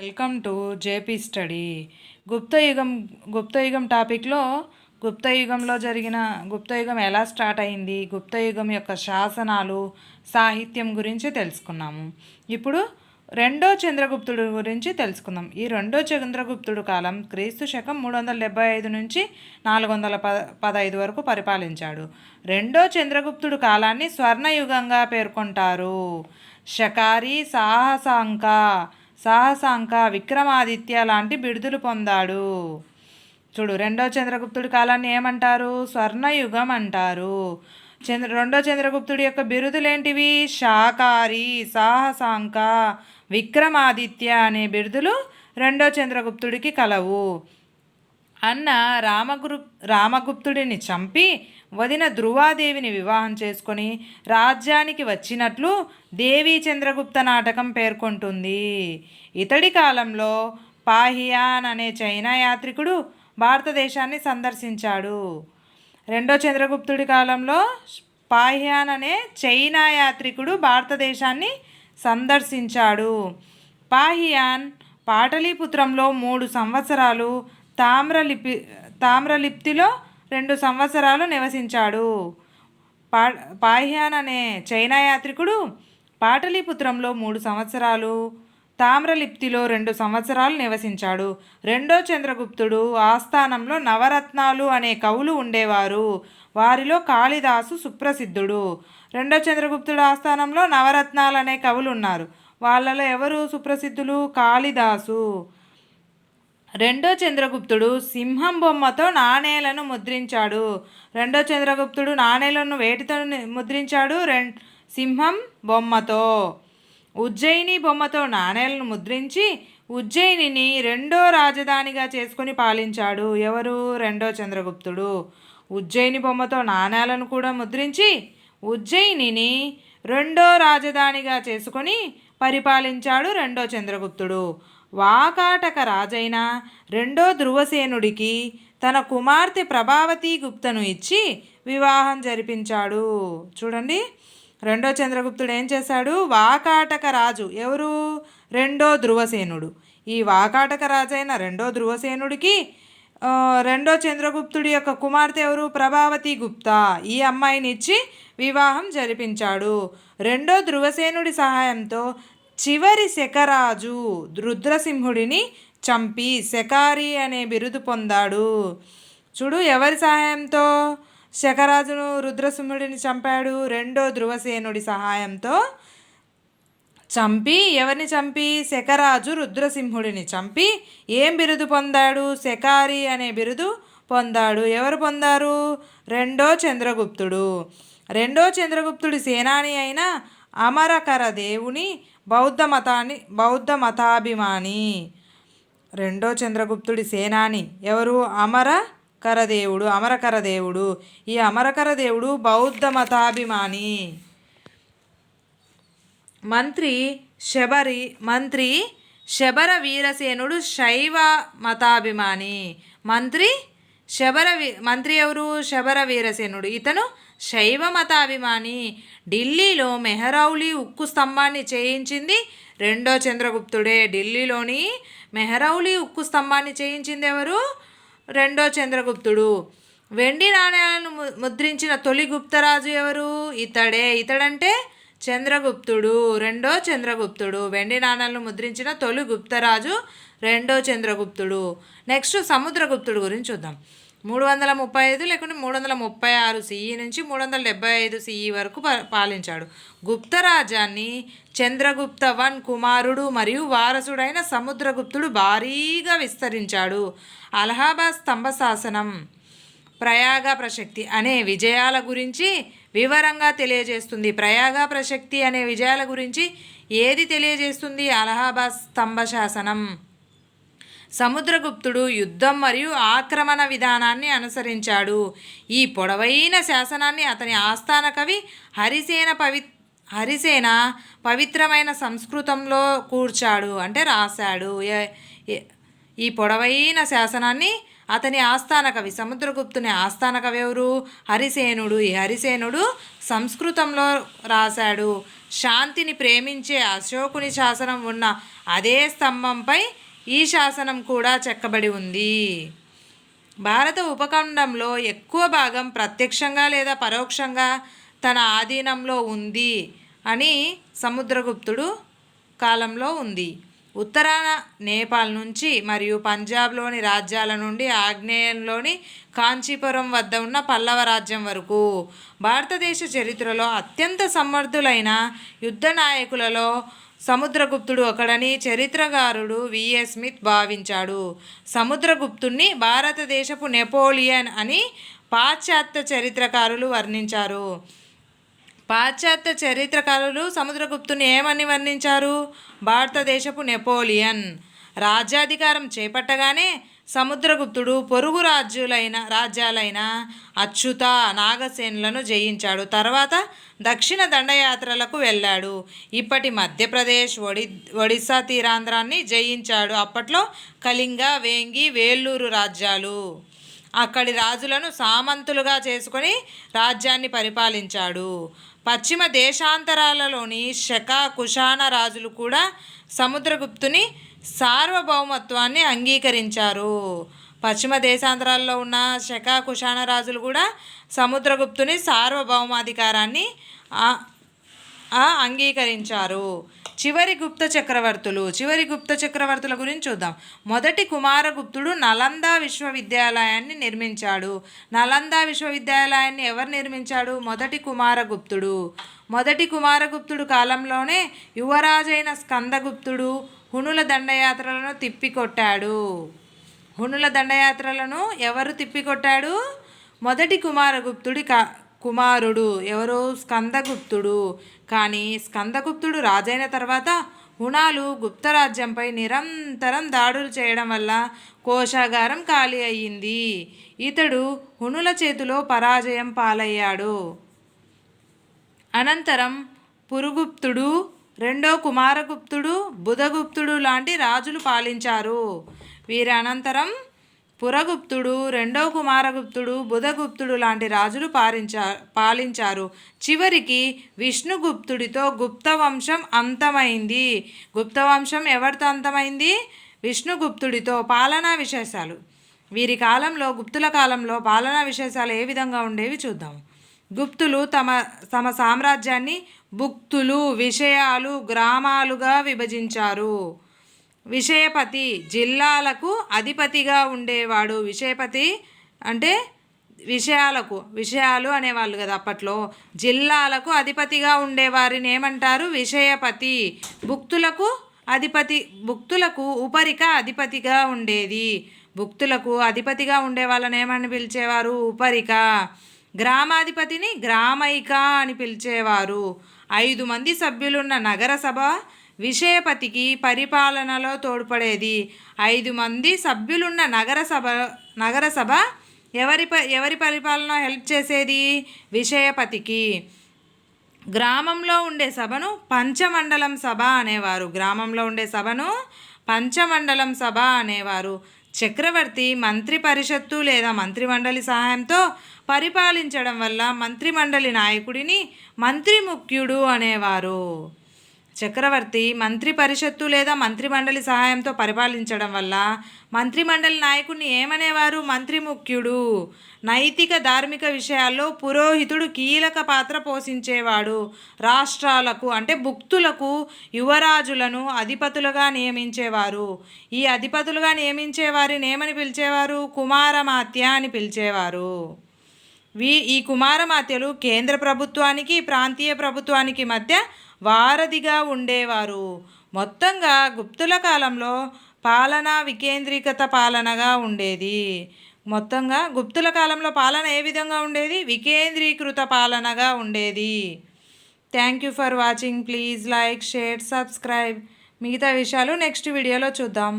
Welcome to JP study. గుప్తయుగం గుప్తయుగం టాపిక్లో గుప్తయుగం ఎలా స్టార్ట్ అయింది, గుప్తయుగం యొక్క శాసనాలు, సాహిత్యం గురించి తెలుసుకున్నాము. ఇప్పుడు రెండో చంద్రగుప్తుడు గురించి తెలుసుకుందాం. ఈ రెండో చంద్రగుప్తుడు కాలం క్రీస్తు శకం 375 నుంచి 415 వరకు పరిపాలించాడు. రెండో చంద్రగుప్తుడు కాలాన్ని స్వర్ణయుగంగా పేర్కొంటారు. శకారి, సాహసాంక, విక్రమాదిత్య లాంటి బిరుదులు పొందాడు. చూడు, రెండో చంద్రగుప్తుడి కాలాన్ని ఏమంటారు? స్వర్ణయుగం అంటారు. రెండో చంద్రగుప్తుడి యొక్క బిరుదులేంటివి? శాకారి, సాహసాంక, విక్రమాదిత్య అనే బిరుదులు రెండో చంద్రగుప్తుడికి కలవు. అన్న రామగుప్తుడిని చంపి వదిన ధ్రువాదేవిని వివాహం చేసుకొని రాజ్యానికి వచ్చినట్లు దేవీ చంద్రగుప్త నాటకం పేర్కొంటుంది. ఇతడి కాలంలో పాహియాన్ అనే చైనా యాత్రికుడు భారతదేశాన్ని సందర్శించాడు. రెండో చంద్రగుప్తుడి కాలంలో పాహియాన్ అనే చైనా యాత్రికుడు భారతదేశాన్ని సందర్శించాడు. పాహియాన్ పాటలీపుత్రంలో 3 సంవత్సరాలు, తామ్రలిప్తిలో 2 సంవత్సరాలు నివసించాడు. పాహియాన్ అనే చైనా యాత్రికుడు పాటలీపుత్రంలో 3 సంవత్సరాలు, తామ్రలిప్తిలో 2 సంవత్సరాలు నివసించాడు. రెండో చంద్రగుప్తుడు ఆస్థానంలో నవరత్నాలు అనే కవులు ఉండేవారు. వారిలో కాళిదాసు సుప్రసిద్ధుడు. రెండో చంద్రగుప్తుడు ఆస్థానంలో నవరత్నాలు అనే కవులు ఉన్నారు. వాళ్ళలో ఎవరు సుప్రసిద్ధులు? కాళిదాసు. రెండో చంద్రగుప్తుడు సింహం బొమ్మతో నాణేలను ముద్రించాడు. రెండో చంద్రగుప్తుడు నాణేలను వేటితో ముద్రించాడు? సింహం బొమ్మతో. ఉజ్జయిని బొమ్మతో నాణేలను ముద్రించి ఉజ్జయినిని రెండో రాజధానిగా చేసుకొని పాలించాడు. ఎవరు? రెండో చంద్రగుప్తుడు. ఉజ్జయిని బొమ్మతో నాణేలను కూడా ముద్రించి ఉజ్జయినిని రెండో రాజధానిగా చేసుకొని పరిపాలించాడు రెండో చంద్రగుప్తుడు. వాకాటక రాజైన రెండో ధ్రువసేనుడికి తన కుమార్తె ప్రభావతి గుప్తను ఇచ్చి వివాహం జరిపించాడు. చూడండి, రెండో చంద్రగుప్తుడు ఏం చేశాడు? వాకాటక రాజు ఎవరు? రెండో ధ్రువసేనుడు. ఈ వాకాటక రాజైన రెండో ధ్రువసేనుడికి రెండో చంద్రగుప్తుడి యొక్క కుమార్తె ఎవరు? ప్రభావతి గుప్తా. ఈ అమ్మాయిని ఇచ్చి వివాహం జరిపించాడు. రెండో ధ్రువసేనుడి సహాయంతో చివరి శకరాజు రుద్రసింహుడిని చంపి శకారి అనే బిరుదు పొందాడు. చూడు, ఎవరి సహాయంతో శకరాజును రుద్రసింహుడిని చంపాడు? రెండో ధ్రువసేనుడి సహాయంతో చంపి, ఎవరిని చంపి? శకరాజు రుద్రసింహుడిని చంపి ఏం బిరుదు పొందాడు? శకారి అనే బిరుదు పొందాడు. ఎవరు పొందారు? రెండో చంద్రగుప్తుడు. రెండో చంద్రగుప్తుడి సేనాని అయిన అమరకర దేవుని బౌద్ధ మతాభిమాని. రెండో చంద్రగుప్తుడి సేనాని ఎవరు? అమరకర దేవుడు. ఈ అమరకర దేవుడు బౌద్ధ మతాభిమాని. మంత్రి శబర వీరసేనుడు శైవ మతాభిమాని. మంత్రి ఎవరు? శబర వీరసేనుడు. ఇతను శైవ మతాభిమాని. ఢిల్లీలో మెహరౌలి ఉక్కు స్తంభాన్ని చేయించింది రెండో చంద్రగుప్తుడే. ఢిల్లీలోని మెహరౌలి ఉక్కు స్తంభాన్ని చేయించింది ఎవరు? రెండో చంద్రగుప్తుడు. వెండి నాణ్యాలను ముద్రించిన తొలి గుప్తరాజు ఎవరు? ఇతడంటే చంద్రగుప్తుడు. రెండో చంద్రగుప్తుడు. వెండి నాణ్యాలను ముద్రించిన తొలి గుప్తరాజు రెండో చంద్రగుప్తుడు. నెక్స్ట్ సముద్రగుప్తుడు గురించి చూద్దాం. 335 లేకుంటే 336 సిఈ నుంచి 375 సిఈ వరకు పాలించాడు. గుప్త రాజ్యాన్ని చంద్రగుప్త వన్ కుమారుడు మరియు వారసుడైన సముద్రగుప్తుడు భారీగా విస్తరించాడు. అలహాబాద్ స్తంభ శాసనం, ప్రయాగ ప్రశక్తి అనే విజయాల గురించి వివరంగా తెలియజేస్తుంది. ప్రయాగ ప్రశక్తి అనే విజయాల గురించి ఏది తెలియజేస్తుంది? అలహాబాద్ స్తంభ శాసనం. సముద్రగుప్తుడు యుద్ధం మరియు ఆక్రమణ విధానాన్ని అనుసరించాడు. ఈ పొడవైన శాసనాన్ని అతని ఆస్థాన కవి హరిసేన పవిత్రమైన సంస్కృతంలో కూర్చాడు, అంటే రాశాడు. ఈ పొడవైన శాసనాన్ని అతని ఆస్థాన కవి సముద్రగుప్తుని ఆస్థాన కవి ఎవరు? హరిసేనుడు. ఈ హరిసేనుడు సంస్కృతంలో రాశాడు. శాంతిని ప్రేమించే అశోకుని శాసనం ఉన్న అదే స్తంభంపై ఈ శాసనం కూడా చెక్కబడి ఉంది. భారత ఉపఖండంలో ఎక్కువ భాగం ప్రత్యక్షంగా లేదా పరోక్షంగా తన ఆధీనంలో ఉంది అని సముద్రగుప్తుడు కాలంలో ఉంది. ఉత్తరాన నేపాల్ నుంచి మరియు పంజాబ్లోని రాజ్యాల నుండి ఆగ్నేయంలోని కాంచీపురం వద్ద ఉన్న పల్లవ రాజ్యం వరకు భారతదేశ చరిత్రలో అత్యంత సమర్థులైన యుద్ధ నాయకులలో సముద్రగుప్తుడు ఒకడని చరిత్రకారుడు విఎస్ స్మిత్ భావించాడు. సముద్రగుప్తుణ్ణి భారతదేశపు నెపోలియన్ అని పాశ్చాత్య చరిత్రకారులు వర్ణించారు. పాశ్చాత్య చరిత్రకారులు సముద్రగుప్తుని ఏమని వర్ణించారు? భారతదేశపు నెపోలియన్. రాజ్యాధికారం చేపట్టగానే సముద్రగుప్తుడు పొరుగు రాజ్యాలైన అచ్యుత, నాగసేనులను జయించాడు. తర్వాత దక్షిణ దండయాత్రలకు వెళ్ళాడు. ఇప్పటి మధ్యప్రదేశ్, ఒడిస్సా తీరాంధ్రాన్ని జయించాడు. అప్పట్లో కళింగ, వేంగి, వేల్లూరు రాజ్యాలు. అక్కడి రాజులను సామంతులుగా చేసుకొని రాజ్యాన్ని పరిపాలించాడు. పశ్చిమ దేశాంతరాలలోని శక, కుషాణ రాజులు కూడా సముద్రగుప్తుని సార్వభౌమత్వాన్ని అంగీకరించారు. పశ్చిమ దేశాంతరాల్లో ఉన్న శక, కుషాణ రాజులు కూడా సముద్రగుప్తుని సార్వభౌమాధికారాన్ని అంగీకరించారు. చివరి గుప్త చక్రవర్తుల గురించి చూద్దాం. మొదటి కుమారగుప్తుడు నలంద విశ్వవిద్యాలయాన్ని నిర్మించాడు. నలంద విశ్వవిద్యాలయాన్ని ఎవరు నిర్మించాడు? మొదటి కుమారగుప్తుడు కాలంలోనే యువరాజైన స్కందగుప్తుడు హునుల దండయాత్రలను తిప్పికొట్టాడు. హునుల దండయాత్రలను ఎవరు తిప్పికొట్టాడు? మొదటి కుమారగుప్తుడి కుమారుడు ఎవరు? స్కందగుప్తుడు. కానీ స్కందగుప్తుడు రాజైన తర్వాత హుణాలు గుప్తరాజ్యంపై నిరంతరం దాడులు చేయడం వల్ల కోశాగారం ఖాళీ అయ్యింది. ఇతడు హుణుల చేతిలో పరాజయం పాలయ్యాడు. అనంతరం పురుగుప్తుడు, రెండో కుమారగుప్తుడు, బుధగుప్తుడు లాంటి రాజులు పాలించారు. వీరి అనంతరం పురగుప్తుడు, రెండో కుమారగుప్తుడు, బుధగుప్తుడు లాంటి రాజులు పాలించారు. చివరికి విష్ణుగుప్తుడితో గుప్తవంశం అంతమైంది. గుప్తవంశం ఎవరితో అంతమైంది? విష్ణుగుప్తుడితో. పాలనా విశేషాలు. వీరి కాలంలో, గుప్తుల కాలంలో పాలనా విశేషాలు ఏ విధంగా ఉండేవి చూద్దాం. గుప్తులు తమ సామ్రాజ్యాన్ని భుక్తులు, విషయాలు, గ్రామాలుగా విభజించారు. విషయపతి జిల్లాలకు అధిపతిగా ఉండేవాడు. విషయపతి అంటే విషయాలు అనేవాళ్ళు కదా అప్పట్లో. జిల్లాలకు అధిపతిగా ఉండేవారిని ఏమంటారు? విషయపతి. భుక్తులకు ఉపరిక అధిపతిగా ఉండేది. భుక్తులకు అధిపతిగా ఉండే వాళ్ళని ఏమని పిలిచేవారు? ఉపరిక. గ్రామాధిపతిని గ్రామైక అని పిలిచేవారు. 5 మంది సభ్యులున్న నగరసభ విషయపతికి పరిపాలనలో తోడ్పడేది. 5 మంది సభ్యులున్న నగరసభ ఎవరి పరిపాలన హెల్ప్ చేసేది? విషయపతికి. గ్రామంలో ఉండే సభను పంచమండలం సభ అనేవారు. పంచమండలం సభ అనేవారు. చక్రవర్తి మంత్రి పరిషత్తు లేదా మంత్రిమండలి సహాయంతో పరిపాలించడం వల్ల మంత్రిమండలి నాయకుడిని మంత్రిముఖ్యుడు అనేవారు. చక్రవర్తి మంత్రి పరిషత్తు లేదా మంత్రిమండలి సహాయంతో పరిపాలించడం వల్ల మంత్రిమండలి నాయకుడిని ఏమనేవారు? మంత్రిముఖ్యుడు. నైతిక ధార్మిక విషయాల్లో పురోహితుడు కీలక పాత్ర పోషించేవాడు. రాష్ట్రాలకు అంటే భుక్తులకు యువరాజులను అధిపతులుగా నియమించేవారు. ఈ అధిపతులుగా నియమించేవారిని ఏమని పిలిచేవారు? కుమారమాత్య అని పిలిచేవారు. ఈ కుమారమాత్యలు కేంద్ర ప్రభుత్వానికి, ప్రాంతీయ ప్రభుత్వానికి మధ్య వారధిగా ఉండేవారు. మొత్తంగా గుప్తుల కాలంలో పాలన వికేంద్రీకృత పాలనగా ఉండేది. గుప్తుల కాలంలో పాలన ఏ విధంగా ఉండేది? వికేంద్రీకృత పాలనగా ఉండేది. Thank you for watching. Please like, share, subscribe. మిగతా విషయాలు నెక్స్ట్ వీడియోలో చూద్దాం.